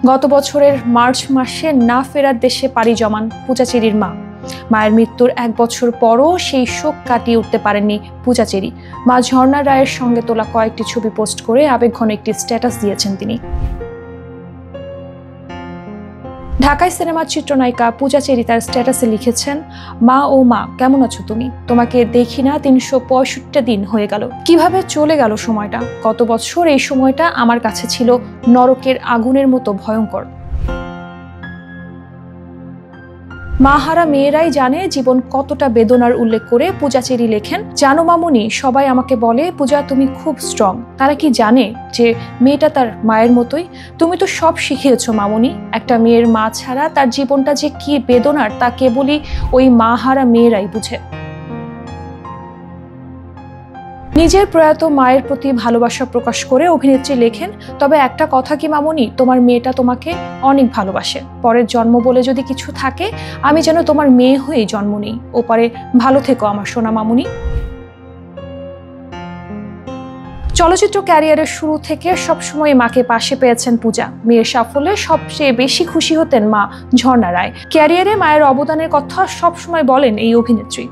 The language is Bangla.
গত বছরের মার্চ মাসে না ফেরার দেশে পাড়ি জমান পূজা চেরির মা। মায়ের মৃত্যুর 1 বছর পরও সেই শোক কাটিয়ে উঠতে পারেননি পূজা চেরি। মা ঝর্ণা রায়ের সঙ্গে তোলা কয়েকটি ছবি পোস্ট করে আবেগঘন একটি স্ট্যাটাস দিয়েছেন তিনি। ঢাকায় সিনেমার চিত্রনায়িকা পূজা চেরি তার স্ট্যাটাসে লিখেছেন, মা ও মা কেমন আছো তুমি? তোমাকে দেখি না 365 দিন হয়ে গেল। কিভাবে চলে গেল সময়টা। গত বছর এই সময়টা আমার কাছে ছিল নরকের আগুনের মতো ভয়ঙ্কর। মাহারা মেয়েরাই জানে জীবন কতটা বেদনার উল্লেখ করে পূজা চেরি লেখেন, জানো মামুনি, সবাই আমাকে বলে পূজা তুমি খুব স্ট্রং। তারা কি জানে যে মেয়েটা তার মায়ের মতোই? তুমি তো সব শিখিয়েছো মামুনি। একটা মেয়ের মা ছাড়া তার জীবনটা যে কি বেদনার তা কেবলই ওই মাহারা মেয়েরাই বুঝে। নিজের প্রয়াত মায়ের প্রতি ভালোবাসা প্রকাশ করে অভিনেত্রী লেখেন, তবে একটা কথা কি মামুনি, তোমার মেয়েটা তোমাকে অনেক ভালোবাসে। পরের জন্ম বলে যদি কিছু থাকে, আমি যেন তোমার মেয়ে হয়ে জন্ম নেই। ওপারে ভালো থেকো আমার সোনা মামুনি। চলচ্চিত্র ক্যারিয়ারের শুরু থেকে সবসময় মাকে পাশে পেয়েছেন পূজা। মেয়ের সাফল্যে সবচেয়ে বেশি খুশি হতেন মা ঝর্ণা রায়। ক্যারিয়ারে মায়ের অবদানের কথা সবসময় বলেন এই অভিনেত্রী।